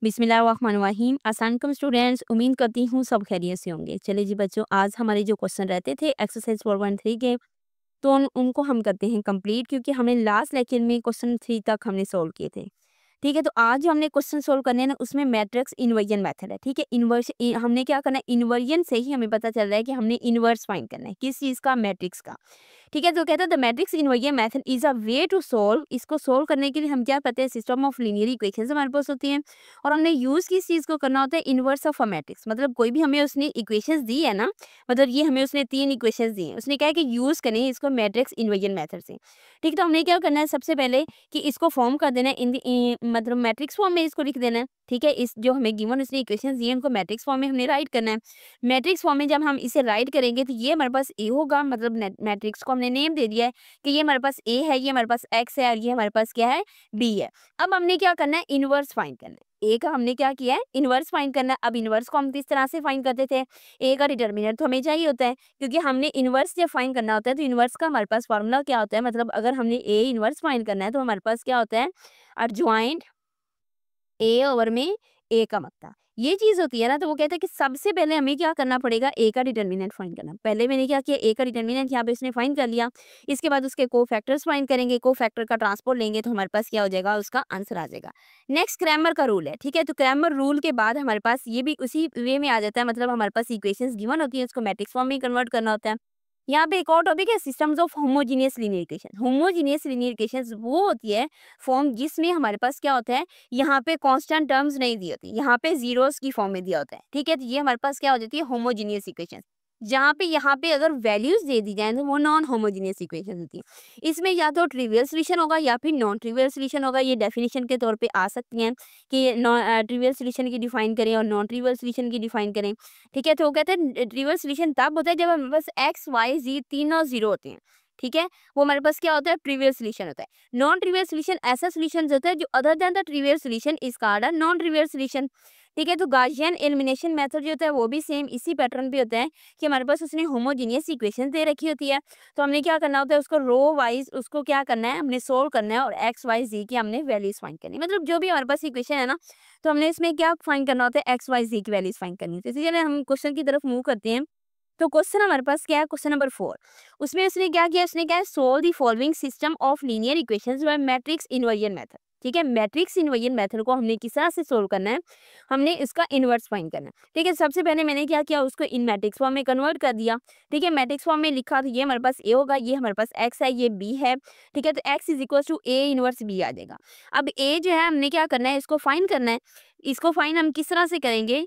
बिस्मिल्लाहिर्रहमानिर्रहीम। अस्सलाम स्टूडेंट्स, उम्मीद करती हूँ सब खैरियत से होंगे। चलिए जी बच्चों, आज हमारे जो क्वेश्चन रहते थे एक्सरसाइज 4.3 के, तो उनको हम करते हैं कंप्लीट, क्योंकि हमने लास्ट लेक्चर में क्वेश्चन 3 तक हमने सोल्व किए थे। ठीक है, तो आज जो हमने क्वेश्चन सोल्व करने हैं ना, उसमें मैट्रिक्स इन्वर्जन मेथड है। ठीक है, हमने क्या करना है, इन्वर्जन से ही हमें पता चल रहा है कि हमने इन्वर्स फाइंड करना है किस चीज़ का, मैट्रिक्स का। ठीक है, तो कहता है the matrix inversion method is a way to solve. इसको सोल्व करने के लिए हम क्या करते हैं, सिस्टम ऑफ लीनियर इक्वेशंस हमारे पास होती हैं, और हमने यूज किस चीज़ को करना होता है, इनवर्स ऑफ अ मैट्रिक्स। मतलब कोई भी हमें उसने इक्वेशंस दी है ना, मतलब ये हमें उसने 3 इक्वेशंस दी हैं, उसने कहा है कि यूज करें इसको मैट्रिक्स इन्वर्जन मेथड से। ठीक है, तो हमने क्या करना है, सबसे पहले कि इसको फॉर्म कर देना है मतलब मैट्रिक्स फॉर्म में इसको लिख देना है। ठीक है, इस जो हमें गिवन उसने इक्वेशंस दिए हैं उनको मैट्रिक्स फॉर्म में हमने राइट करना है। मैट्रिक्स फॉर्म में जब हम इसे राइट करेंगे तो ये हमारे पास ए होगा, मतलब मैट्रिक्स को हमने नेम दे दिया है कि ये हमारे पास ए है, ये हमारे पास एक्स है, और ये हमारे पास क्या है, बी है। अब हमने क्या करना है, इनवर्स फाइंड करना है। ए का हमने क्या किया है, इनवर्स फाइंड करना है। अब इनवर्स को हम किस तरह से फाइंड करते थे, ए का डिटर्मिनेंट तो हमें चाहिए होता है, क्योंकि हमने इनवर्स जब फाइंड करना होता है तो इनवर्स का हमारे पास फार्मूला क्या होता है, मतलब अगर हमने ए इनवर्स फाइंड करना है तो हमारे पास क्या होता है, अर्जॉइंट ए ओवर में ए का मक्ता, ये चीज होती है ना। तो वो कहते हैं कि सबसे पहले हमें क्या करना पड़ेगा, ए का डिटर्मिनेंट फाइंड करना। पहले मैंने क्या किया, ए का डिटर्मिनेंट यहाँ पे इसने फाइंड कर लिया। इसके बाद उसके को फैक्टर्स फाइंड करेंगे, को फैक्टर का ट्रांसपोर्ट लेंगे तो हमारे पास क्या हो जाएगा, उसका आंसर आ जाएगा। नेक्स्ट क्रैमर का रूल है। ठीक है, तो क्रैमर रूल के बाद हमारे पास ये भी उसी वे में आ जाता है, मतलब हमारे पास इक्वेशंस गिवन होती है, उसको मैट्रिक्स फॉर्म में कन्वर्ट करना होता है। यहाँ पे एक और टॉपिक है, systems of homogeneous linear equation. Homogeneous linear equation वो होती है फॉर्म जिसमें हमारे पास क्या होता है, यहाँ पे कांस्टेंट टर्म्स नहीं दी होती, यहाँ पे जीरोस की फॉर्म में दिया होता है। ठीक है, तो ये हमारे पास क्या हो जाती है, होमोजीनियस इक्वेशन। जहाँ पे यहाँ पे अगर वैल्यूज दे दी जाए तो वो नॉन होमोजीनियस इक्वेशन होती है। इसमें या तो ट्रिवियल सोल्यूशन होगा या फिर नॉन ट्रिवियल सोल्यूशन होगा। ये डेफिनेशन के तौर पे आ सकती हैं कि नॉन ट्रिवियल सोल्यूशन की डिफाइन करें और नॉन ट्रिवियल सोल्यूशन की डिफाइन करें। ठीक है, तो वो कहते हैं ट्रिवियल सोल्यूशन तब होता है जब हमारे पास एक्स वाई जी तीनों जीरो होते हैं। ठीक है, वो हमारे पास क्या होता है, ट्रिवियल सोल्यूशन होता है। नॉन ट्रिवियल सोल्यूशन ऐसा सोल्यूशन होता है जो other than the trivial solution is called a non trivial solution. ठीक है, तो गाउसियन एलिमिनेशन मेथड जो होता है वो भी सेम इसी पैटर्न पे होता है कि हमारे पास उसने होमोजीनियस इक्वेशन दे रखी होती है, तो हमने क्या करना होता है, उसको रो वाइज उसको क्या करना है, हमने सोल्व करना है, और एक्स वाई जी की हमने वैल्यूज फाइंड करनी है। मतलब जो भी हमारे पास इक्वेशन है ना, तो हमने इसमें क्या फाइंड करना होता है, एक्स वाई जी की वैल्यूज फाइंड करनी है। तो इसीलिए हम क्वेश्चन की तरफ मूव करते हैं। तो क्वेश्चन हमारे पास क्या है, क्वेश्चन नंबर 4। उसमें उसने क्या किया, उसने क्या है, solve the following system of linear equations bye matrix inversion method. ठीक है, मैट्रिक्स इन्वर्जन मेथड को हमने किस तरह से सोल्व करना है, हमने इसका इन्वर्स फाइंड करना है। ठीक है, सबसे पहले मैंने क्या किया, उसको इन मैट्रिक्स फॉर्म में कन्वर्ट कर दिया। ठीक है, मैट्रिक्स फॉर्म में लिखा, तो ये हमारे पास ए होगा, ये हमारे पास एक्स है, ये बी है। ठीक है, तो X is equal to A inverse B आ जाएगा। अब ए जो है हमने क्या करना है, इसको फाइंड करना है। इसको फाइंड हम किस तरह से करेंगे,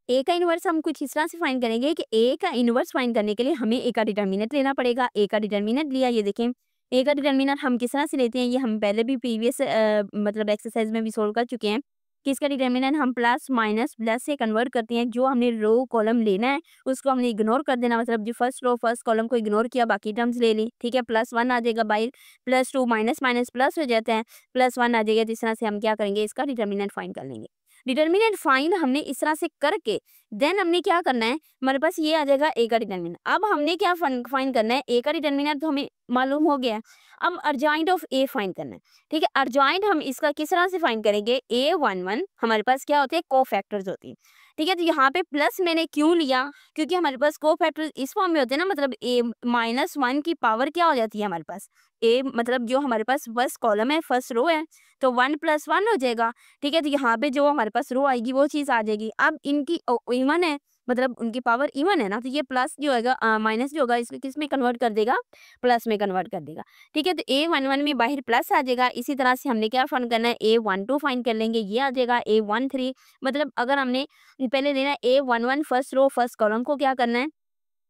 ए का इनवर्स हम कुछ इस तरह से फाइंड करेंगे कि ए का इनवर्स फाइंड करने के लिए हमें ए का डिटर्मिनेंट लेना पड़ेगा। ए का डिटर्मिनेंट लिया, ये देखें ए का डिटर्मिनेंट हम किस तरह से लेते हैं, ये हम पहले भी प्रीवियस मतलब एक्सरसाइज में भी सोल्व कर चुके हैं कि इसका डिटर्मिनेंट हम प्लस माइनस प्लस से कन्वर्ट करते हैं। जो हमने रो कॉलम लेना है उसको हमने इग्नोर कर देना, मतलब जो फर्स्ट रो फर्स्ट कॉलम को इग्नोर किया, बाकी टर्म्स ले ली। ठीक है, +1 आ जाएगा, बाई +2 माइनस माइनस प्लस हो जाता है, +1 आ जाएगा। तो इस तरह से हम क्या करेंगे, इसका डिटर्मिनेंट फाइंड कर लेंगे। डिटर्मिनेंट फाइंड हमने इस तरह से करके देन हमने क्या करना है, हमारे पास ये आ जाएगा ए का डिटर्मिनेंट। अब हमने क्या फाइंड करना है, ए का डिटर्मिनेंट तो हमें मालूम हो गया है। अब अर्जॉइंट ऑफ ए फाइंड करना है। ठीक है, अर्जॉइंट हम इसका किस तरह से फाइंड करेंगे, A11 हमारे पास क्या होते हैं, कोफैक्टर्स होती है। ठीक है, तो यहाँ पे प्लस मैंने क्यों लिया, क्योंकि हमारे पास कोफैक्टर्स इस फॉर्म में होते हैं ना, मतलब A-1 की पावर क्या हो जाती है हमारे पास, ए मतलब जो हमारे पास फर्स्ट कॉलम है फर्स्ट रो है, तो 1 + 1 हो जाएगा। ठीक है, तो यहाँ पे जो हमारे पास रो आएगी वो चीज़ आ जाएगी। अब इनकी इवन है, मतलब उनकी पावर इवन है ना, तो ये प्लस जो होगा माइनस जो होगा इसको किस में कन्वर्ट कर देगा, प्लस में कन्वर्ट कर देगा। ठीक है, तो A11 में बाहर प्लस आ जाएगा। इसी तरह से हमने क्या फाइंड करना है, A12 फाइंड कर लेंगे, ये आ जाएगा A13। मतलब अगर हमने पहले लेना है A11 first row first column को क्या करना है,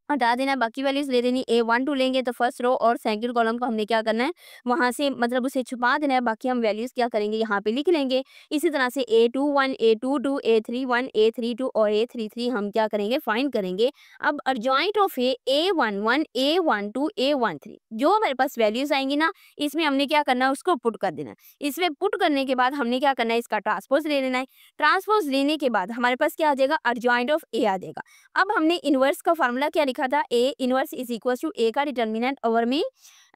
हटा देना है, बाकी वैल्यूज ले देनी। A12 लेंगे तो फर्स्ट रो और सेकंड कॉलम को हमने क्या करना है, वहां से मतलब उसे छुपा देना है, बाकी हम वैल्यूज क्या करेंगे, यहाँ पे लिख लेंगे। इसी तरह से A21 A22 A31 A32 और A33 हम क्या करेंगे, फाइंड करेंगे। अब adjoint of A11 A12 A13 जो हमारे पास वैल्यूज आएंगी ना, इसमें हमने क्या करना है, उसको पुट कर देना है। इसमें पुट करने के बाद हमने क्या करना है, इसका ट्रांसपोज ले लेना है। ट्रांसपोज लेने के बाद हमारे पास क्या आ जाएगा, अर्जॉइंट ऑफ ए आ जाएगा। अब हमने इनवर्स का फार्मूला क्या लिखा लिखा था A inverse is equal to A का डिटर्मिनेंट ओवर में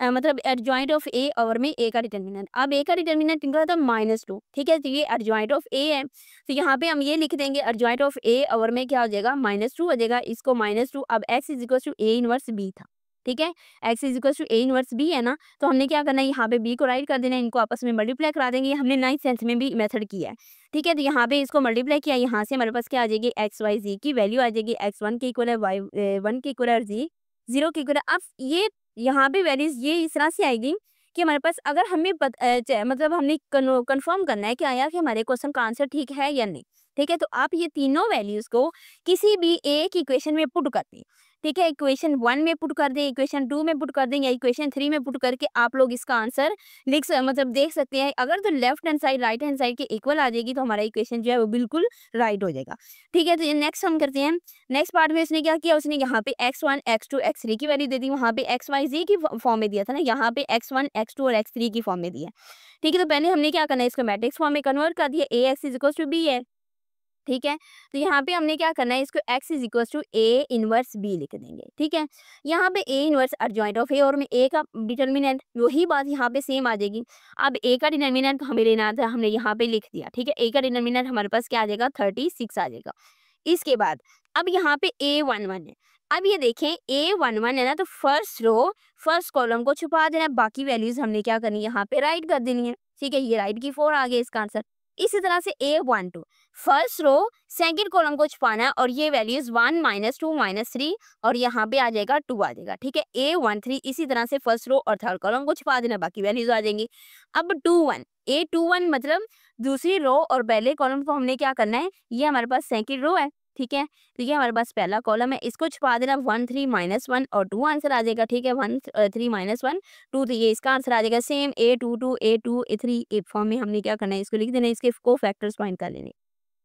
मतलब एडजॉइंट ऑफ ए ओवर में ए का डिटर्मिनेंट। अब ए का डिटर्मिनेंट निकला था -2, ठीक है, तो ये एडजॉइंट ऑफ ए है, तो यहाँ पे हम ये लिख देंगे एडजॉइंट ऑफ ए ओवर में क्या हो जाएगा -2 हो जाएगा, इसको -2। अब x is equal to A inverse B था, ठीक है, x is equal to A inverse B है ना, तो हमने क्या करना है यहाँ पे b को राइट कर देना है, इनको आपस में मल्टीप्लाई करा देंगे, हमने 9th सेंस में भी मेथड किया है, ठीक है, तो यहाँ पे इसको मल्टीप्लाई किया, यहाँ से हमारे पास क्या आ जाएगी एक्स वाई जी की वैल्यू आ जाएगी, x1 के इक्वल है, y1 के इक्वल है, और z 0 के इक्वल है। अब ये यहाँ पे वैल्यूज ये इस तरह से आएगी कि हमारे पास अगर हमें मतलब हमने कंफर्म करना है कि आया कि हमारे क्वेश्चन का आंसर ठीक है या नहीं, ठीक है, तो आप ये तीनों वैल्यूज को किसी भी एक इक्वेशन में पुट कर दें, ठीक है, इक्वेशन 1 में पुट कर दें, इक्वेशन 2 में पुट कर दें, या इक्वेशन 3 में पुट करके आप लोग इसका आंसर मतलब देख सकते हैं। अगर तो left hand side right hand side के इक्वल आ जाएगी तो हमारा इक्वेशन जो है वो बिल्कुल राइट हो जाएगा, ठीक है। तो ये नेक्स्ट हम करते हैं, नेक्स्ट पार्ट में उसने क्या किया, उसने यहाँ पे x1 x2 x3 की वैल्यू दे दी, वहाँ पे x y z की फॉर्म में दिया था ना, यहाँ पे x1 x2 और x3 की फॉर्म में दिया, ठीक है। तो पहले हमने क्या करना है, इसको मैट्रिक्स फॉर्म में कन्वर्ट कर दिया, ax is equal to b है, ठीक है, तो यहाँ पे हमने क्या करना है, इसको x is equal to A inverse b लिख देंगे, ठीक है। यहाँ पे a inverse adjoint of a और में a का डिटर्मिनेंट, वही बात यहाँ पे सेम आ जाएगी। अब a का डिटर्मिनेंट हमें लेना था, हमने यहाँ पे लिख दिया, ठीक है, a का डिटर्मिनेंट हमारे पास क्या आ जाएगा 36 आ जाएगा। इसके बाद अब यहाँ पे a11 है, अब ये देखें a11 है ना, तो फर्स्ट रो फर्स्ट कॉलम को छुपा देना, बाकी वैल्यूज हमने क्या करनी है यहाँ पे राइट कर देनी है, ठीक है, ये राइट की 4 आ गया इसका आंसर। इसी तरह से a12 first row second column को छुपाना है, और ये वैल्यूज 1 -2 -3 और यहाँ पे आ जाएगा 2 आ जाएगा, ठीक है। a13 इसी तरह से फर्स्ट रो और थर्ड कॉलम को छुपा देना, बाकी वैल्यूज आ जाएंगी। अब 21 a21 मतलब दूसरी रो और पहले कॉलम को हमने क्या करना है, ये हमारे पास सेकंड रो है, ठीक है, तो ये हमारे पास पहला कॉलम है, इसको छुपा देना, 1 3 -1 और 2 आंसर आ जाएगा, ठीक है, 1 3 -1 2, तो ये इसका आंसर आ जाएगा। सेम a22 a2 a3 ए फॉर्म में हमने क्या करना है, इसको लिख देना है, इसके को फैक्टर्स फाइंड कर लेने,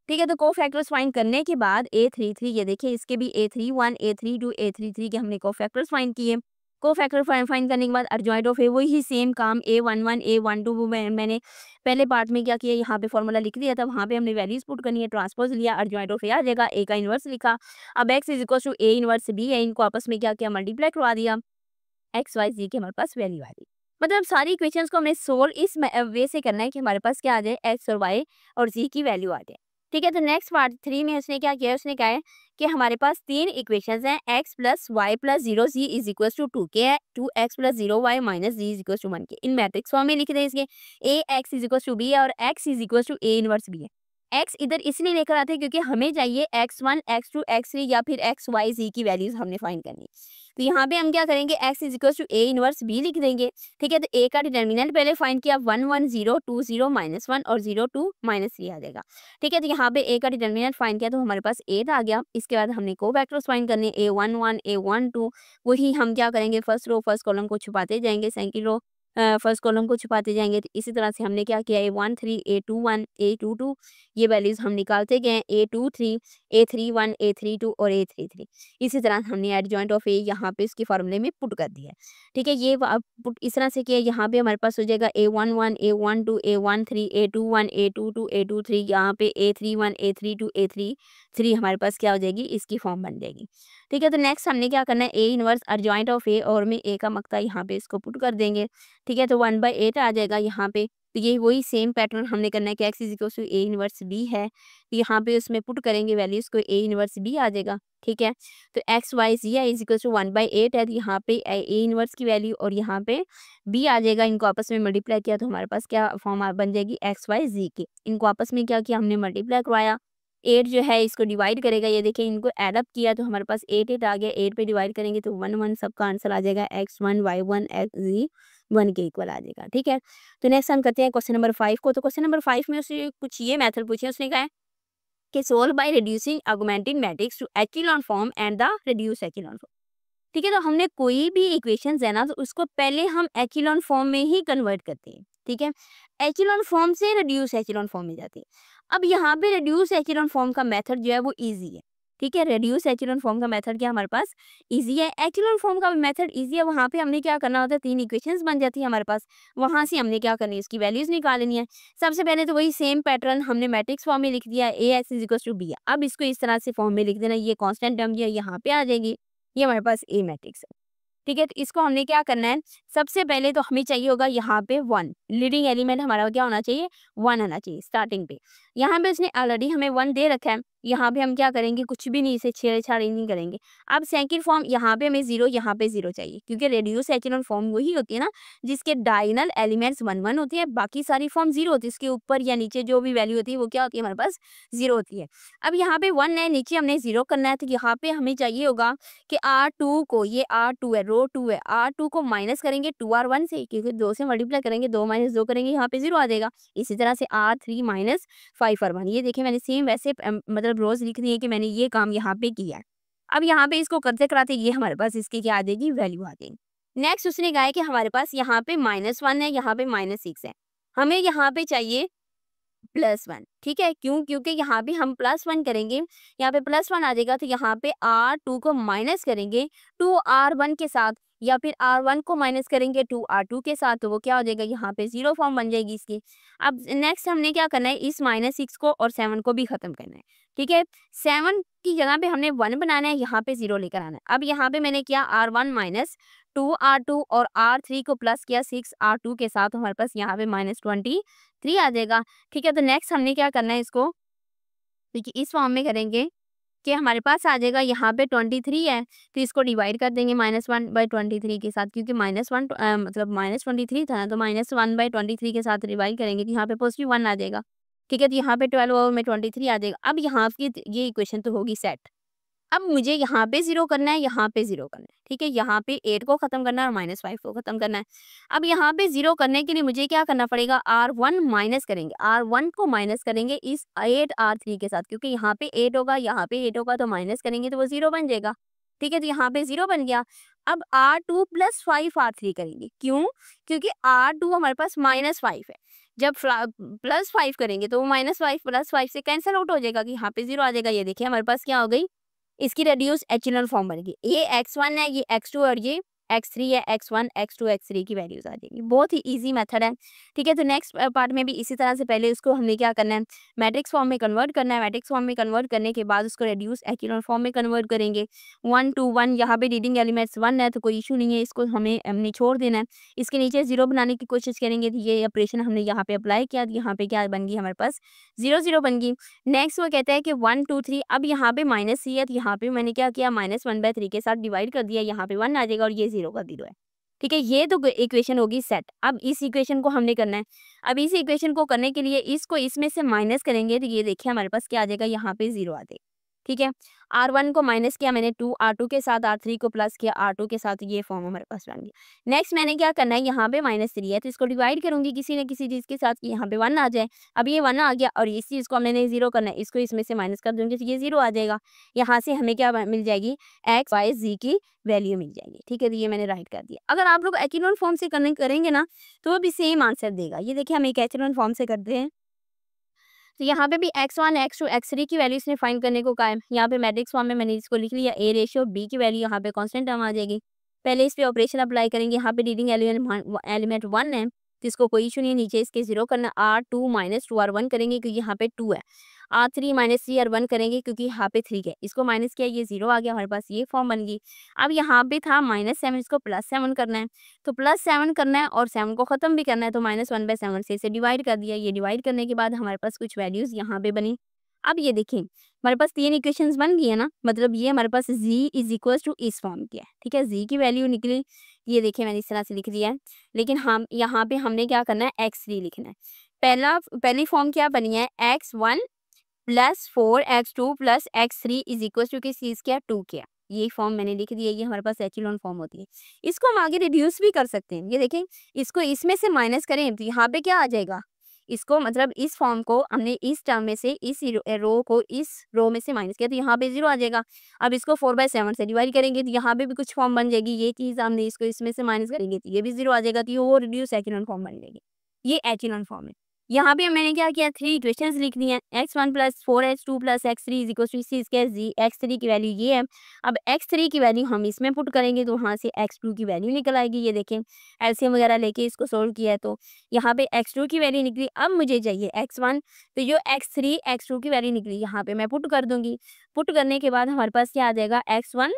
ठीक है। तो को फैक्टर्स फाइंड करने के बाद a33 ये देखिए इसके भी a31 a32 a33 के हमने को फैक्टर्स फाइंड किए। को फैक्टर फाइंड करने के बाद एडजॉइंट ऑफ ए वही सेम काम a11 a12 वो मैंने पहले पार्ट में क्या किया, यहाँ पे फॉर्मूला लिख दिया था, वहाँ पे हमने वैल्यूज पुट करनी है, ट्रांसपोज लिया, एडजॉइंट ऑफ ए आ जाएगा, ए का इनवर्स लिखा। अब x is equal to A inverse B है, इनको आपस में क्या किया मल्टीप्लाई करवा दिया, एक्स वाई जी की हमारे पास वैल्यू आ गई। मतलब सारी इक्वेशंस को हमने सोल्व इस वे से करना है कि हमारे पास क्या आ जाए, एक्स और वाई और जी की वैल्यू आ जाए, ठीक है। तो नेक्स्ट पार्ट 3 में उसने क्या किया, उसने कहा है कि हमारे पास 3 इक्वेशंस हैं, x plus Y plus 0 z is equal to 2 के है, 2x plus 0 y minus z is equal to 1 के, इन मैट्रिक्स फॉर्म में लिख दें इसके, a x is equal to b है और x is equal to a inverse b है। x इधर इसलिए लेकर आते हैं क्योंकि हमें चाहिए x1 x2 x3 या फिर x y z की वैल्यूज हमने फाइंड करनी, तो यहाँ पे हम क्या करेंगे, x is equal to a inverse b लिख देंगे, ठीक है। तो a का डिटर्मिनेंट पहले फाइंड किया, 1 1 0 2 0 -1 और 0 2 -3 आ जाएगा, ठीक है। तो यहाँ पे a का डिटर्मिनेंट फाइंड किया तो हमारे पास 8 आ गया। इसके बाद हमने को फैक्टर्स फाइंड करने, a11 a12 वही हम क्या करेंगे, फर्स्ट रो फर्स्ट कॉलम को छुपाते जाएंगे, सेकंड रो फर्स्ट कॉलम को छुपाते जाएंगे। तो इसी तरह से हमने क्या किया, a13 a21 a22 ये वैल्यूज हम निकालते गए, a23 a31 a32 और a33। इसी तरह हमने एडजॉइंट ऑफ ए यहाँ पे इसके फॉर्मूले में पुट कर दिया है, ठीक है। ये अब पुट इस तरह से किया, यहाँ पे हमारे पास हो जाएगा a11 a12 a13 a21 a22 a23, यहाँ पे a31 a32 a33 हमारे पास क्या हो जाएगी, इसकी फॉर्म बन जाएगी, ठीक है। तो नेक्स्ट हमने क्या करना है, ए इनवर्स एडजॉइंट ऑफ ए और में ए का मक्ता यहाँ पे इसको पुट कर देंगे, ठीक है। तो 1/8 आ जाएगा यहाँ पे, तो ये वही सेम पैटर्न हमने करना है कि x is equal to A inverse B है, तो यहाँ पे उसमें पुट करेंगे वैल्यूज को, ए इनवर्स बी आ जाएगा, ठीक है। तो X Y Z I is equal to 1/8 है, तो यहाँ पे ए इनवर्स की वैल्यू और यहाँ पे बी आ जाएगा, इनको आपस में मल्टीप्लाई किया तो हमारे पास क्या फॉर्म बन जाएगी, एक्स वाई जी की। इनको आपस में क्या किया, हमने मल्टीप्लाई करवाया, 8 जो है इसको डिवाइड करेगा, ये देखिए इनको एड अप किया तो हमारे पास 8 आ गया, 8 पे डिवाइड करेंगे तो 1 1 सबका आंसर आ जाएगा, x1 y1 x1 के इक्वल आ जाएगा, ठीक है। तो नेक्स्ट हम करते हैं क्वेश्चन नंबर 5 को। तो क्वेश्चन नंबर 5 में उसने कुछ ये मेथड पूछे, उसने कहा है कि solve by reducing augmented matrix to echelon form and the reduce echelon form, ठीक है। तो हमने कोई भी इक्वेशंस है ना, तो उसको पहले हम एक्चेलॉन फॉर्म में ही कन्वर्ट करते हैं, ठीक है। एक्चेलॉन फॉर्म से रिड्यूस एक्चेलॉन फॉर्म में जाते हैं। अब यहाँ पे रिड्यूस एक्चेलॉन फॉर्म का मेथड जो है वो इजी है, ठीक है। रिड्यूस एक्चेलॉन फॉर्म का मेथड क्या हमारे पास इजी है, एक्चेलॉन फॉर्म का मेथड इजी है। वहाँ पे हमने क्या करना होता है, 3 इक्वेशंस बन जाती है हमारे पास, वहाँ से हमने क्या करनी है, इसकी वैल्यूज निकालनी है। सबसे पहले तो वही सेम पैटर्न हमने मैट्रिक्स फॉर्म में लिख दिया, A X is equal to B. अब इसको इस तरह से फॉर्म में लिख देना, ये कॉन्स्टेंट टर्म जो है यहाँ पे आ जाएगी, ये हमारे पास ए मैट्रिक्स है। ठीक है, तो इसको हमने क्या करना है, सबसे पहले तो हमें चाहिए होगा यहाँ पे 1, लीडिंग एलिमेंट हमारा क्या होना चाहिए, 1 होना चाहिए स्टार्टिंग पे। यहाँ पे इसने ऑलरेडी हमें 1 दे रखा है, यहाँ पे हम क्या करेंगे, कुछ भी नहीं, इसे छेड़छाड़ नहीं करेंगे। अब सेकंड फॉर्म यहाँ पे हमें 0, यहाँ पे 0 चाहिए, क्योंकि रेड्यूस एचेलॉन फॉर्म वही होती है ना जिसके डायगोनल एलिमेंट्स 1 1 होती है, बाकी सारी फॉर्म 0 होती है, इसके ऊपर या नीचे जो भी वैल्यू होती है वो क्या होती है, हमारे पास 0 होती है। अब यहाँ पे 1 है, नीचे हमने 0 करना है, तो यहाँ पे हमें चाहिए होगा कि R2 को, ये R2 है, रो 2 है, R2 को माइनस करेंगे 2R1 से, क्योंकि 2 से मल्टीप्लाई करेंगे, 2 माइनस 2 करेंगे, यहाँ पे 0 आ जाएगा। इसी तरह से R3 माइनस 5R1, ये देखिए मैंने सेम वैसे मतलब रोज लिख दी है कि मैंने ये काम यहाँ पे किया है। अब यहाँ पे इसको करते कराते ये हमारे पास इसकी क्या आ जाएगी, वैल्यू आ जाएगी। नेक्स्ट उसने कहा है कि हमारे पास यहाँ पे -1 है, यहाँ पे -6 है, हमें यहाँ पे चाहिए +1। ठीक है, क्यों, क्योंकि यहाँ पे हम +1 करेंगे, यहाँ पे +1 आ जाएगा, तो यहाँ पे R2 को माइनस करेंगे 2R1 के साथ, या फिर R1 को माइनस करेंगे 2R2 के साथ, तो वो क्या हो जाएगा, यहाँ पे 0 फॉर्म बन जाएगी इसकी। अब नेक्स्ट हमने क्या करना है, इस -6 को और 7 को भी खत्म करना है। ठीक है, 7 की जगह पे हमने 1 बनाना है, यहाँ पे 0 लेकर आना है। अब यहाँ पे मैंने किया R1 माइनस 2R2 और R3 को प्लस किया 6R2 के साथ, हमारे पास यहाँ पे -23 आ जाएगा। ठीक है, तो नेक्स्ट हमने क्या करना है इसको, देखिए इस फॉर्म में करेंगे कि हमारे पास आ जाएगा यहाँ पे 23 है, तो इसको डिवाइड कर देंगे -1/23 के साथ, क्योंकि -1 मतलब -23 था ना, तो -1/23 के साथ डिवाइड करेंगे, तो यहाँ पे पॉजिटिव 1 आ जाएगा। ठीक है, तो यहाँ पे 12 और में 23 आ जाएगा। अब यहाँ की ये इक्वेशन तो होगी सेट। अब मुझे यहाँ पे 0 करना है, यहाँ पे 0 करना है। ठीक है, यहाँ पे 8 को खत्म करना है और -5 को खत्म करना है। अब यहाँ पे 0 करने के लिए मुझे क्या करना पड़ेगा, R1 माइनस करेंगे, R1 को माइनस करेंगे इस 8 R3 के साथ, क्योंकि यहाँ पे 8 होगा, यहाँ पे 8 होगा, तो माइनस करेंगे तो वो 0 बन जाएगा। ठीक है, तो यहाँ पे 0 बन गया। अब R2 + 5 R3 करेंगे, क्यों, क्योंकि R2 हमारे पास -5 है, जब +5 करेंगे तो वो -5 + 5 से कैंसिल आउट हो जाएगा, कि यहाँ पे 0 आ जाएगा। ये देखिए हमारे पास क्या हो गई, इसकी रेड्यूस एचेलॉन फॉर्म बनेगी। ये x1 है, ये x2 और ये x3 है, x1 x2 x3 की वैल्यूज आ जाएंगी। बहुत ही इजी मेथड है। ठीक है, तो नेक्स्ट पार्ट में भी इसी तरह से पहले उसको हमने क्या करना है, मैट्रिक्स फॉर्म में कन्वर्ट करना है। मैट्रिक्स फॉर्म में कन्वर्ट करने के बाद उसको रेड्यूस एचेलॉन फॉर्म में कन्वर्ट करेंगे। 1 to 1, यहाँ पे रीडिंग एलिमेंट्स 1 है, तो कोई इशू नहीं है, इसको हमें हमने छोड़ देना है। इसके नीचे 0 बनाने की कोशिश करेंगे, तो ये ऑपरेशन हमने यहाँ पे अप्लाई किया, तो यहाँ पे क्या बन गई, हमारे पास 0 0 बन गई। नेक्स्ट वो कहता है कि 1 2 3, अब यहाँ पे -c है, तो यहाँ पे मैंने क्या किया, -1/3 के साथ डिवाइड कर दिया, यहाँ पे 1 आ जाएगा और ये 0 का 0 है। ठीक है, ये तो इक्वेशन होगी सेट। अब इस इक्वेशन को हमने करना है। अब इस इक्वेशन को करने के लिए इसको इसमें से माइनस करेंगे, तो ये देखिए हमारे पास क्या आ जाएगा, यहाँ पे 0 आ जाएगा। ठीक है, R1 को माइनस किया मैंने 2 R2 के साथ, R3 को प्लस किया R2 के साथ, ये फॉर्म हमारे पास बन गया। नेक्स्ट मैंने क्या करना है, यहाँ पे -3 है, तो इसको डिवाइड करूंगी किसी न किसी चीज़ के साथ कि यहाँ पे 1 आ जाए। अब ये 1 आ गया और इस चीज़ को हमने 0 करना है, इसको इसमें से माइनस कर दूंगी, तो ये 0 आ जाएगा। यहाँ से हमें क्या मिल जाएगी, एक्स वाई जी की वैल्यू मिल जाएगी। ठीक है, तो ये मैंने राइट कर दिया। अगर आप लोग एचेलॉन फॉर्म से करेंगे ना, तो वो भी सेम आंसर देगा। ये देखिए हम एक एचेलॉन फॉर्म से करते हैं, तो यहाँ पे भी x1 x2 x3 की वैल्यू इसने फाइंड करने को कहा है। यहाँ पे मैट्रिक्स फॉर्म में मैंने इसको लिख लिया, a रेशियो b की वैल्यू यहाँ पे कांस्टेंट टर्म आ जाएगी। पहले इस पे ऑपरेशन अप्लाई करेंगे। यहाँ पे रीडिंग एलिमेंट 1 है, तो इसको कोई इशू नहीं है, नीचे इसके 0 करना। R2 माइनस 2R1 करेंगे क्योंकि यहाँ पे 2 है। R3 माइनस 3R1 करेंगे क्योंकि यहाँ पे 3 है, इसको माइनस किया, ये 0 आ गया, हमारे पास ये फॉर्म बन गई। अब यहाँ पे था -7, इसको +7 करना है, तो +7 करना है और 7 को खत्म भी करना है, तो -1/7 से इसे डिवाइड कर दिया। ये डिवाइड करने के बाद हमारे पास कुछ वैल्यूज यहाँ पे बनी। अब ये देखिए हमारे पास 3 इक्वेशंस बन गई है ना, मतलब ये हमारे पास z इज इक्वल टू इस फॉर्म की है। ठीक है, z की वैल्यू निकली, ये देखिए मैंने इस तरह से लिख दिया है, लेकिन हम यहाँ पे हमने क्या करना है, x3 लिखना है। पहली फॉर्म क्या बनी है, x1 + 4x2 + x3 is equal to किस चीज़ क्या, 2 क्या। ये फॉर्म मैंने लिख दिया, ये हमारे पास एचेलॉन फॉर्म होती है। इसको हम आगे रिड्यूस भी कर सकते हैं। ये देखें, इसको इसमें से माइनस करें तो यहाँ पे क्या आ जाएगा, इसको मतलब इस फॉर्म को हमने इस टर्म में से इस रो को इस रो में से माइनस किया, तो यहाँ पे 0 आ जाएगा। अब इसको 4/7 से डिवाइड करेंगे, तो यहाँ पे भी कुछ फॉर्म बन जाएगी। ये चीज़ हमने इसको इसमें से माइनस करेंगे, तो ये भी 0 आ जाएगा, तो ये वो रिड्यूस एचेलॉन फॉर्म बन जाएगी। ये एचेलॉन फॉर्म है। यहाँ पे मैंने क्या किया, 3 इक्वेशंस लिख दी हैं। x1 + 4x2 + x3 is equal to ji. x3 की वैल्यू ये है। अब x3 की वैल्यू हम इसमें पुट करेंगे, तो वहाँ से x2 की वैल्यू निकल आएगी। ये देखें एलसीएम वगैरह लेके इसको सोल्व किया है, तो यहाँ पे x2 की वैल्यू निकली। अब मुझे चाहिए x1, तो जो x3 x2 की वैल्यू निकली यहाँ पे मैं पुट कर दूंगी। पुट करने के बाद हमारे पास क्या आ जाएगा, x1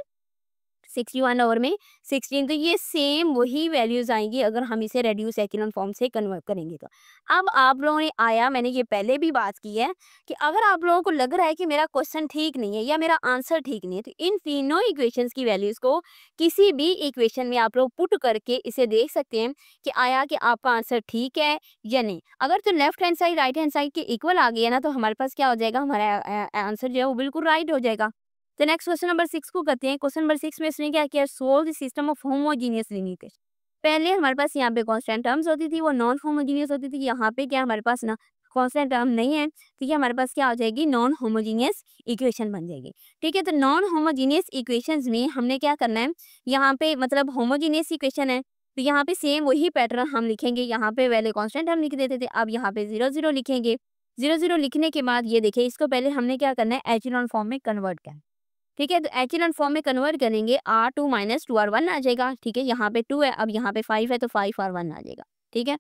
61 और में 16, तो ये सेम वही वैल्यूज़ आएँगी अगर हम इसे रेड्यूस एक्चुअल फॉर्म से कन्वर्ट करेंगे तो। अब आप लोगों ने मैंने ये पहले भी बात की है कि अगर आप लोगों को लग रहा है कि मेरा क्वेश्चन ठीक नहीं है या मेरा आंसर ठीक नहीं है, तो इन तीनों इक्वेशंस की वैल्यूज़ को किसी भी इक्वेशन में आप लोग पुट करके इसे देख सकते हैं कि कि आपका आंसर ठीक है या नहीं। अगर तो left hand side right hand side के इक्वल आ गया ना, तो हमारे पास क्या हो जाएगा, हमारा आंसर जो है वो बिल्कुल राइट हो जाएगा। तो नेक्स्ट क्वेश्चन नंबर 6 को करते हैं। क्वेश्चन नंबर 6 में इसने क्या किया, solve the system of homogeneous linear equation. पहले हमारे पास यहाँ पे कांस्टेंट टर्म्स होती थी, वो नॉन होमोजेनियस होती थी। यहाँ पे क्या हमारे पास ना कांस्टेंट टर्म नहीं है, तो ये हमारे पास क्या हो जाएगी, नॉन होमोजेनियस इक्वेशन बन जाएगी। ठीक है, तो नॉन होमोजेनियस इक्वेशंस में हमने क्या करना है, यहाँ पे मतलब होमोजेनियस इक्वेशन है तो यहाँ पे सेम वही पैटर्न हम लिखेंगे। यहाँ पे पहले कांस्टेंट हम लिख देते थे, अब यहाँ पे 0 0 लिखेंगे। 0 0 लिखने के बाद ये देखिए, इसको पहले हमने क्या करना है, एचेलॉन फॉर्म में कन्वर्ट करना है। ठीक है, तो एचेलॉन फॉर्म में कन्वर्ट करेंगे, R2 - 2R1 आ जाएगा। ठीक है, यहाँ पे 2 है, अब यहाँ पे 5 है तो 5R1 आ जाएगा। ठीक है,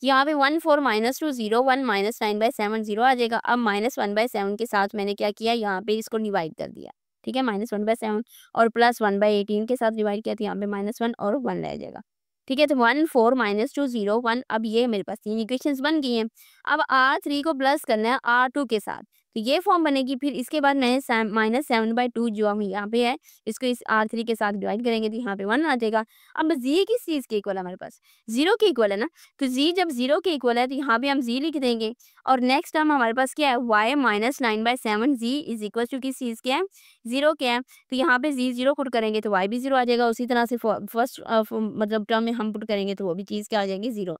यहाँ पे 1 4 - 2 0 1 -9/7 0 आ जाएगा। अब -1/7 के साथ मैंने क्या किया, यहाँ पे इसको डिवाइड कर दिया। ठीक है, -1/7 और +1/18 के साथ डिवाइड किया, तो यहाँ पे -1 और 1 रह जाएगा। ठीक है, तो 1 4 - 2 0 1, अब ये मेरे पास 3 इक्वेशंस बन गई हैं। अब R3 को प्लस करना है R2 के साथ, तो ये फॉर्म बनेगी। फिर इसके बाद मैंने -7/2 जो हम यहाँ पे है, इसको इस R3 के साथ डिवाइड करेंगे तो यहाँ पे 1 आ जाएगा। अब z किस चीज़ के इक्वल है, हमारे पास 0 के इक्वल है ना, तो z जब 0 के इक्वल है तो यहाँ पे हम z लिख देंगे। और नेक्स्ट टर्म हमारे पास क्या है, y -9/7 z is equal to किस चीज़ के है, 0 के है। तो यहाँ पे z 0 पुट करेंगे तो y भी 0 आ जाएगा। उसी तरह से फर्स्ट मतलब टर्म में हम पुट करेंगे तो वो भी चीज़ क्या आ जाएगी, 0।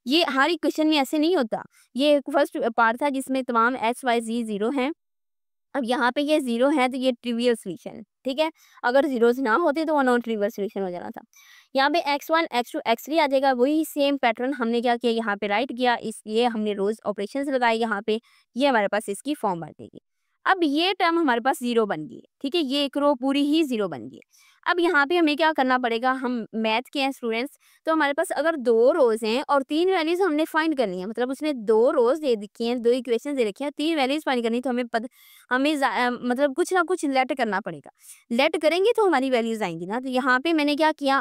ये हर इक्वेशन में ऐसे नहीं होता, ये एक फर्स्ट पार्ट था जिसमें तमाम x y z 0 हैं। अब यहाँ पे ये 0 है तो ये ट्रिवियल सॉल्यूशन है। ठीक है, अगर ज़ीरोज़ ना होते तो वो नॉन ट्रिवियल सॉल्यूशन हो जाना था। यहाँ पे x1 x2 x3 आ जाएगा, वही सेम पैटर्न हमने क्या किया, यहाँ पे राइट किया, इसलिए हमने रोज ऑपरेशंस लगाए यहाँ पे, ये हमारे पास इसकी फॉर्म बन गई। अब ये टर्म हमारे पास 0 बन गई है। ठीक है, ये एक रो पूरी ही 0 बन गई है। अब यहाँ पे हमें क्या करना पड़ेगा, हम मैथ के हैं स्टूडेंट्स, तो हमारे पास अगर 2 रोज़ हैं और 3 वैल्यूज़ हमने फाइंड करनी है, मतलब उसने 2 रोज़ दे रखी हैं, 2 इक्वेशंस दे रखी हैं, 3 वैल्यूज़ फाइंड करनी है, तो हमें मतलब कुछ ना कुछ लेट करना पड़ेगा। लेट करेंगे तो हमारी वैल्यूज़ आएँगी ना, तो यहाँ पे मैंने क्या किया,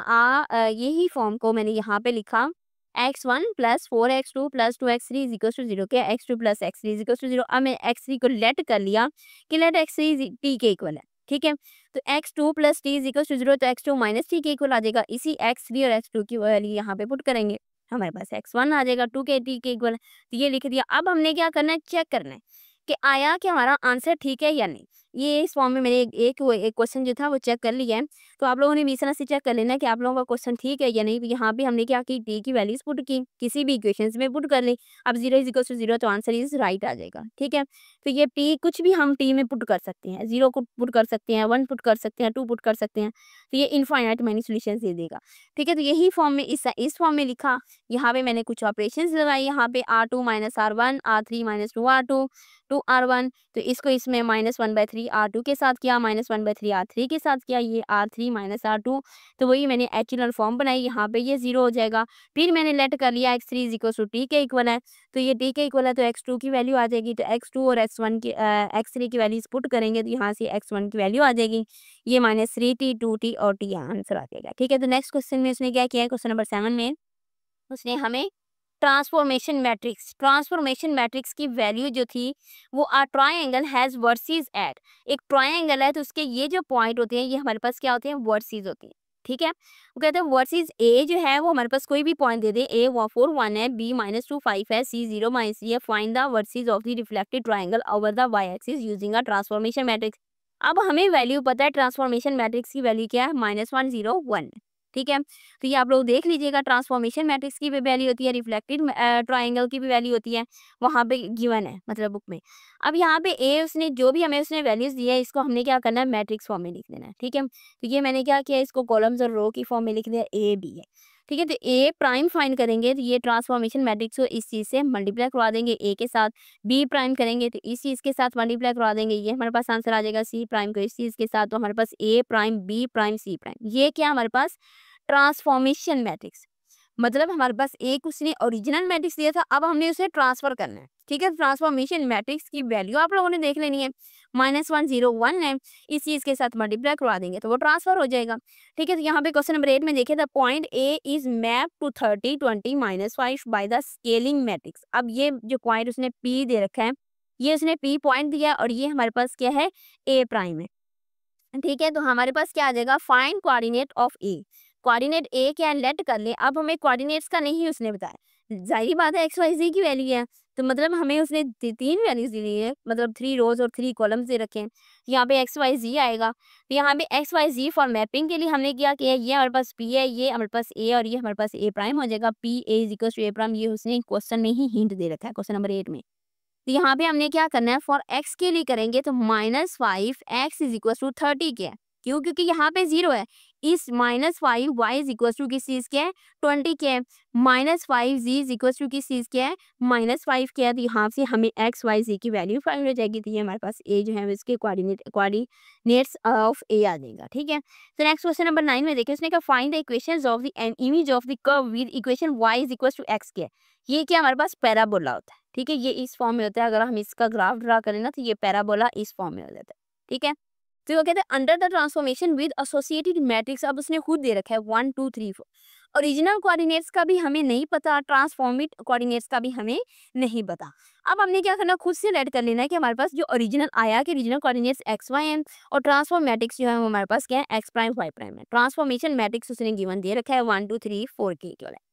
यही फॉर्म को मैंने यहाँ पे लिखा, x1 + 4x2 + 2x3 = 0 क्या, x2 + x3 = 0। अब मैं x3 को लेट कर लिया कि लेट x3 t के इक्वल है। ठीक है, तो x2 + t = 0, तो x2 - t के इक्वल आ जाएगा। इसी x3 और x2 की वैल्यू यहाँ पे पुट करेंगे, हमारे पास x1 आ जाएगा 2 के t के इक्वल, तो ये लिख दिया। अब हमने क्या करना है, चेक करना है कि आया कि हमारा आंसर ठीक है या नहीं। ये इस फॉर्म में मैंने एक क्वेश्चन जो था वो चेक कर लिया है, तो आप लोगों ने भी इस तरह से चेक कर लेना है कि आप लोगों का क्वेश्चन ठीक है या नहीं। तो यहाँ पे हमने क्या की, टी की वैल्यूज पुट की, किसी भी इक्वेशंस में पुट कर ली। अब 0 = 0, तो आंसर इज राइट आ जाएगा। ठीक है, तो ये टी कुछ भी हम टी में पुट कर सकते हैं, 0 को पुट कर सकते हैं, 1 पुट कर सकते हैं, 2 पुट कर सकते हैं, तो ये इनफाइनाइट मैनी सोल्यूशन दे देगा। ठीक है, तो यही फॉर्म में इस फॉर्म में लिखा। यहाँ पे मैंने कुछ ऑपरेशंस लगाई, यहाँ पे R2 - R1 R3 - 2R2 2R1, तो इसको इसमें -1/3 R2 के साथ किया, -1/3 R3 के साथ किया, ये R3 - R2, तो वही मैंने एचेलॉन फॉर्म बनाई। यहाँ पे ये 0 हो जाएगा। फिर मैंने लेट कर लिया x3 = t के इक्वल है, तो ये t के इक्वल है तो x2 की वैल्यू आ जाएगी। तो x2 और x3 की वैल्यूज पुट करेंगे तो यहाँ से x1 की वैल्यू आ जाएगी, ये -3t 2t और t आंसर आ जाएगा। ठीक है, तो नेक्स्ट क्वेश्चन में उसने क्या किया है, क्वेश्चन नंबर 7 में उसने हमें ट्रांसफॉर्मेशन मैट्रिक्स की वैल्यू जो थी वो ट्राइंगल हैज वर्सेस एट, एक ट्राइंगल है तो उसके ये जो पॉइंट होते हैं ये हमारे पास क्या होते हैं, वर्सेस होते हैं। ठीक है, वो कहते हैं वर्सेस ए जो है वो हमारे पास कोई भी पॉइंट दे दे, ए 4 1 है, बी -2 5 है, सी 0 -3 है, find the vertices of the reflected triangle over the Y axis using a transformation matrix. अब हमें वैल्यू पता है, ट्रांसफॉर्मेशन मैट्रिक्स की वैल्यू क्या है, -1 0 1। ठीक है, तो ये आप लोग देख लीजिएगा, ट्रांसफॉर्मेशन मैट्रिक्स की भी वैल्यू होती है, रिफ्लेक्टेड ट्राइंगल की भी वैल्यू होती है, वहाँ पे गिवन है मतलब बुक में। अब यहाँ पे ए उसने जो भी हमें उसने वैल्यूज दी है, इसको हमने क्या करना है, मैट्रिक्स फॉर्म में लिख देना है। ठीक है, तो ये मैंने क्या किया, इसको कॉलम्स और रो की फॉर्म में लिख दिया, ए बी है। ठीक है, तो ए प्राइम फाइंड करेंगे तो ये ट्रांसफॉर्मेशन मैट्रिक्स को इस चीज़ से मल्टीप्लाई करवा देंगे ए के साथ, बी प्राइम करेंगे तो इस चीज़ के साथ मल्टीप्लाई करवा देंगे, ये हमारे पास आंसर आ जाएगा। सी प्राइम को इस चीज़ के साथ, तो हमारे पास A prime B prime C prime, ये क्या हमारे पास ट्रांसफॉर्मेशन मैट्रिक्स। मतलब हमारे पास एक उसने ओरिजिनल मैट्रिक्स दिया था, अब हमने उसे ट्रांसफर करना है। ठीक है, ट्रांसफॉर्मेशन मैट्रिक्स की वैल्यू आप लोगों ने देख लेनी है, -1 0 1 है, इस चीज़ के साथ मल्टीप्लाई करवा देंगे तो वो ट्रांसफर हो जाएगा। ठीक है, तो यहाँ पे क्वेश्चन नंबर 8 में देखिए, the point A is map to 30 20 -5 by the scaling matrix. अब ये जो पॉइंट उसने पी दे रखा है, ये उसने पी पॉइंट दिया और ये हमारे पास क्या है, ए प्राइम है। ठीक है, तो हमारे पास क्या आ जाएगा, find coordinate of A. Coordinate A क्या है, लेट कर ले। अब हमें कोऑर्डिनेट्स का नहीं उसने बताया, जाहिर बात है एक्स वाई जी की वैल्यू है, तो मतलब हमें उसने तीन वैल्यूज दी है, मतलब 3 रोज और 3 कॉलम्स दे रखे हैं। यहाँ पे एक्स वाई जी आएगा, तो यहाँ पे X Y Z for mapping के लिए हमने क्या किया, ये हमारे पास पी है, ये हमारे पास ए और ये हमारे पास ए प्राइम हो जाएगा। P A is equal to A prime, ये उसने क्वेश्चन में ही हिंट दे रखा है क्वेश्चन नंबर 8 में। तो यहाँ पे हमने क्या करना है, फॉर एक्स के लिए करेंगे तो -5 एक्स इज इक्वल टू 30 के है, क्यों, क्योंकि यहाँ पे 0 है। इस -5 वाई इज इक्वल टू किस चीज के है, 20 के है। -5 जी इज इक्वल टू किस चीज के है, -5 के है। तो यहाँ से हमें एक्स वाई जी की वैल्यू फाइंड हो जाएगी। तो ये हमारे पास ए जो है इसके कोऑर्डिनेट्स ऑफ ए आ जाएगा। ठीक है, तो नेक्स्ट क्वेश्चन नंबर 9 में देखिए, उसने कहा find the equations of the an image of the curve with equation Y is equal to X के है। ये क्या हमारे पास पैराबोला होता है। ठीक है, ये इस फॉर्म में होता है, अगर हम इसका ग्राफ ड्रा करें ना तो ये पैराबोला इस फॉर्म में हो जाता है। ठीक है, तो वो कहते हैं under the transformation with associated matrix. अब उसने खुद दे रखा है 1 2 3 4। ओरिजिनल कोऑर्डिनेट्स का भी हमें नहीं पता, ट्रांसफॉर्मेड कोऑर्डिनेट्स का भी हमें नहीं पता। अब हमने क्या करना, खुद से रेड कर लेना है कि हमारे पास जो ओरिजिनल आया कि ओरिजिनल कोऑर्डिनेट्स एक्स वाई हैं और ट्रांसफॉर्म मैट्रिक्स जो है वो हमारे पास क्या है, एक्स प्राइम वाई प्राइम है। ट्रांसफॉर्मेशन मैट्रिक्स उसने गिवन दे रखा है 1 2 3 4 के इक्वल है।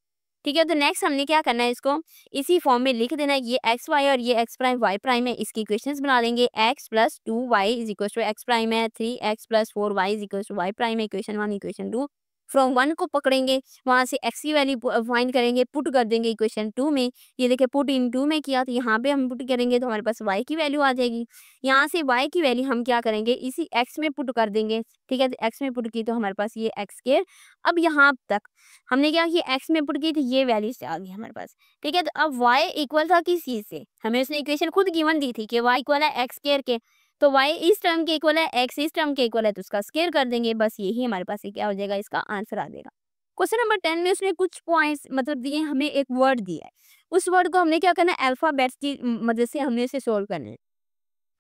ठीक है, तो नेक्स्ट हमने क्या करना है, इसको इसी फॉर्म में लिख देना है। ये एक्स वाई और ये एक्स प्राइम वाई प्राइम है, इसकी इक्वेशंस बना लेंगे। X plus 2 Y is equal to X prime है, 3x plus 4y is equal to Y prime है, इक्वेशन 1 इक्वेशन 2। फ्रॉम 1 को पकड़ेंगे, वहां से x की वैल्यू फाइंड करेंगे, पुट कर देंगे इक्वेशन 2 में। ये देखिए पुट इन 2 में किया, तो यहाँ पे हम पुट करेंगे तो हमारे पास y की वैल्यू आ जाएगी। यहाँ से y की वैल्यू हम क्या करेंगे, इसी x में पुट कर देंगे। ठीक है, तो x में पुट की तो हमारे पास ये एक्स स्क्वायर। अब यहाँ तक हमने क्या किया, x में पुट की तो ये वैल्यू से आ गई हमारे पास। ठीक है, तो अब y इक्वल था किस चीज से, हमें उसने इक्वेशन खुद गिवन दी थी कि y इक्वल है एक्स स्क्वायर के, तो y इस टर्म के इक्वल है, x इस टर्म के इक्वल है, तो उसका स्क्वायर कर देंगे। बस यही हमारे पास क्या हो जाएगा, इसका आंसर आ जाएगा। क्वेश्चन नंबर 10 में उसने कुछ पॉइंट्स मतलब दिए, हमें एक वर्ड दिया है, उस वर्ड को हमने क्या करना है, अल्फाबेट्स की मदद से हमने इसे सोल्व करना है।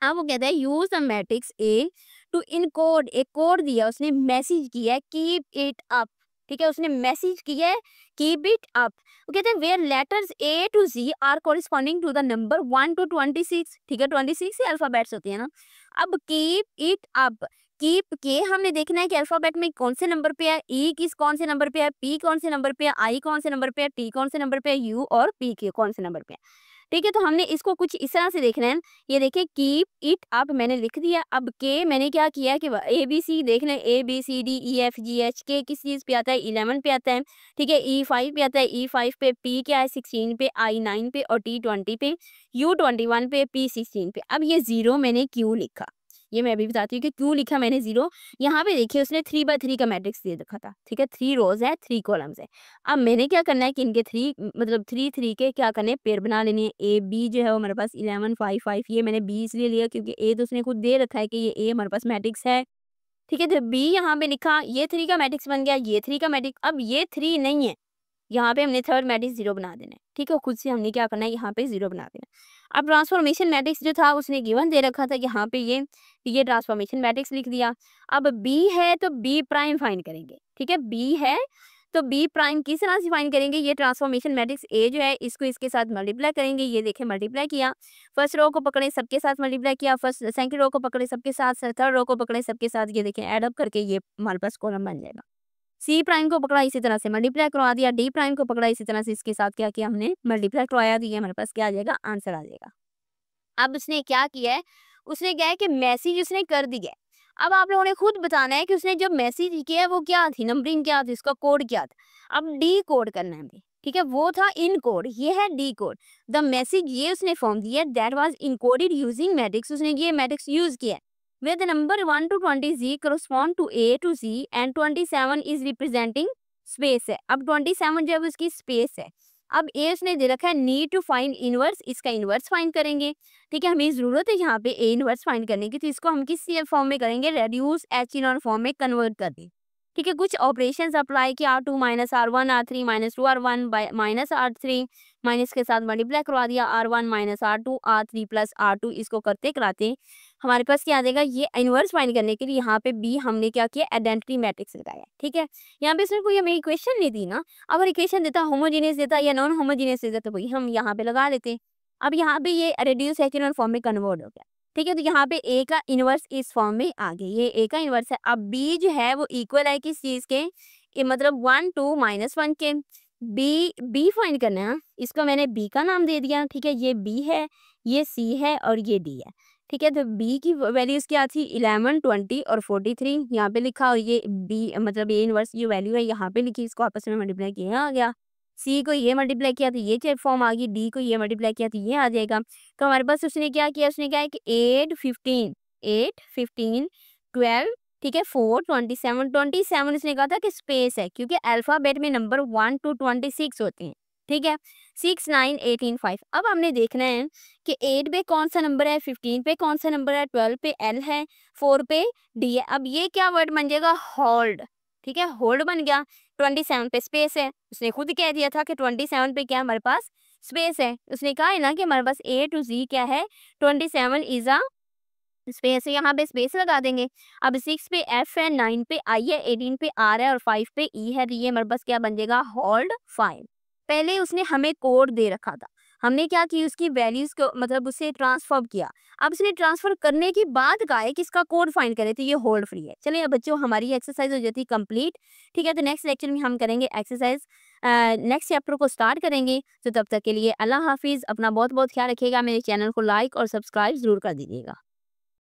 अब वो कहता है use the matrix A to encode, एक कोड दिया उसने, मैसेज किया है कीप इट अप। ठीक है, उसने मैसेज किया है कीप इट अप। वो कहते हैं where letters A to Z are corresponding to the number 1 to 26। ठीक है, 26 ही अल्फाबेट्स होती है ना। अब कीप इट अप, कीप के हमने देखना है कि अल्फाबेट में कौन से नंबर पे है, ई किस कौन से नंबर पे है, पी कौन से नंबर पे है, आई कौन से नंबर पे है, टी कौन से नंबर पे है, यू और पी के कौन से नंबर पे है। ठीक है, तो हमने इसको कुछ इस तरह से देखना है। ये देखिए कीप इट अप मैंने लिख दिया। अब के मैंने क्या किया कि ए बी सी देख लें, A B C D E F G H के किस चीज़ पे आता है, 11 पे आता है। ठीक है, ई 5 पे आता है, ई 5 पे, पी क्या है 16 पे, आई 9 पे और टी 20 पे, यू 21 पे, पी 16 पे। अब ये 0 मैंने क्यों लिखा, ये मैं अभी बताती हूँ कि क्यों लिखा मैंने 0। यहाँ पे देखिए उसने 3/3 का मैट्रिक्स दे रखा था। ठीक है, 3 रोज है 3 कॉलम्स है। अब मैंने क्या करना है कि इनके 3 मतलब 3 के क्या करने हैं, पेयर बना लेने हैं। ए बी जो है वो हमारे पास 11 5 5, ये मैंने बी इसलिए लिया क्योंकि ए तो उसने खुद दे रखा है कि ये ए हमारे पास मैट्रिक्स है। ठीक है, तो बी यहाँ पे लिखा, ये 3 का मैट्रिक्स बन गया, ये 3 का मैट्रिक्स। अब ये 3 नहीं है, यहाँ पे हमने थर्ड मैट्रिक्स 0 बना देना है। ठीक है, खुद से हमने क्या करना है, यहाँ पे 0 बना देना है। अब ट्रांसफॉर्मेशन मैट्रिक्स जो था उसने गिवन दे रखा था, यहाँ पे ये ट्रांसफॉर्मेशन मैट्रिक्स लिख दिया। अब बी है तो बी प्राइम फाइंड करेंगे। ठीक है, बी है तो बी प्राइम किस तरह से फाइंड करेंगे, ये ट्रांसफॉर्मेशन मैट्रिक्स ए जो है इसको इसके साथ मल्टीप्लाई करेंगे। ये देखें मल्टीप्लाई किया, फर्स्ट रो को पकड़े सबके साथ मल्टीप्लाई किया, फर्स्ट सेकंड रो को पकड़े सबके साथ, थर्ड रो को पकड़े सबके साथ, ये देखें एड अप करके ये हमारे पास कॉलम बन जाएगा। सी प्राइम को पकड़ा इसी तरह से मल्टीप्लाई करवा दिया, डी प्राइम को पकड़ा इसी तरह से इसके साथ क्या किया हमने मल्टीप्लाई करवाया, तो ये हमारे पास क्या आ जाएगा, आंसर आ जाएगा। अब उसने क्या किया है, उसने क्या है कि मैसेज उसने कर दिया है। अब आप लोगों ने खुद बताना है कि उसने जब मैसेज किया है वो क्या थी, नंबरिंग क्या थी, उसका कोड क्या था। अब डी कोड करना है हमें। ठीक है, वो था इन कोड, ये है डी कोड। द मैसेज ये उसने फॉर्म दिया that was encoded using matrix, उसने ये मैट्रिक्स यूज किया है। where the number 1 to 20 z correspond to a to z and 27 is representing space है। अब 27 जो है वो इसकी स्पेस है। अब ए उसने दे रखा है नीड टू फाइंड इनवर्स, इसका इनवर्स फाइंड करेंगे। ठीक है, हमें जरूरत है यहाँ पे ए इनवर्स फाइंड करने की, तो इसको हम किस फॉर्म में करेंगे, रेड्यूस एचेलॉन फॉर्म में कन्वर्ट कर दें। ठीक है, कुछ ऑपरेशंस अप्लाई किया, R2 minus R1 R3 minus 2 R1 minus R3 minus के साथ मल्टीप्लाई करवा दिया, R1 minus R2 R3 plus R2, इसको करते कराते हमारे पास क्या आ जाएगा, ये इनवर्स फाइंड करने के लिए यहाँ पे बी हमने क्या किया, आइडेंटिटी मैट्रिक्स लगाया। ठीक है, यहाँ पे सिर्फ कोई हमें इक्वेशन नहीं दी ना, अगर इक्वेशन देता, होमोजीनियस देता या नॉन होमोजीनियस देता तो वही हम यहाँ पे लगा लेते। अब यहाँ पे ये रेड्यूस एक्चुअल फॉर्म में कन्वर्ट हो गया। ठीक है, तो यहाँ पे ए का इनवर्स इस फॉर्म में आ गई, ये ए का इनवर्स है। अब बी जो है वो इक्वल है किस चीज के, ये मतलब 1 2 -1 के। बी फाइंड करना है, इसको मैंने बी का नाम दे दिया। ठीक है, ये बी है, ये सी है और ये डी है। ठीक है, तो बी की वैल्यूज क्या थी, 11 20 और 43 यहाँ पे लिखा, और ये बी मतलब ए इनवर्स जो वैल्यू है यहाँ पे लिखी, इसको आपस में मल्टीप्लाई किया आ गया। सी को ये मल्टीप्लाई किया तो ये फॉर्म आ गई, डी को ये मल्टीप्लाई किया तो ये आ जाएगा। तो हमारे पास उसने क्या किया, उसने क्या है कि 8 15 12, ठीक है, 4 27 उसने कहा था कि स्पेस है, क्योंकि अल्फाबेट में नंबर 1 to 26 होते हैं। ठीक है, 6 9 18 5। अब हमने देखना है कि 8 पे कौन सा नंबर है, 15 पे कौन सा नंबर है, 12 पे एल है, 4 पे डी है। अब ये क्या वर्ड बन जाएगा, होल्ड। ठीक है, होल्ड बन गया। 27 पे स्पेस है, उसने खुद कह दिया था कि 27 पे क्या हमारे पास स्पेस है। उसने कहा है ना कि हमारे पास ए टू जी क्या है, 27 इज अ स्पेस है, यहाँ पे स्पेस लगा देंगे। अब 6 पे एफ है, 9 पे आई है, 18 पे आर है और 5 पे ई है, तो ये हमारे पास क्या बन जाएगा, होल्ड 5। पहले उसने हमें कोड दे रखा था, हमने क्या की, उसकी वैल्यूज को मतलब उसे ट्रांसफॉर्म किया। अब उसने ट्रांसफर करने के बाद कहा है कि इसका कोड फाइंड करे, तो ये होल्ड फ्री है। चलिए अब बच्चों हमारी एक्सरसाइज हो जाती है कंप्लीट। ठीक है, तो नेक्स्ट लेक्चर में हम करेंगे एक्सरसाइज, नेक्स्ट चैप्टर को स्टार्ट करेंगे। तो तब तक के लिए अल्लाह हाफिज़, अपना बहुत बहुत ख्याल रखिएगा। मेरे चैनल को लाइक और सब्सक्राइब जरूर कर दीजिएगा।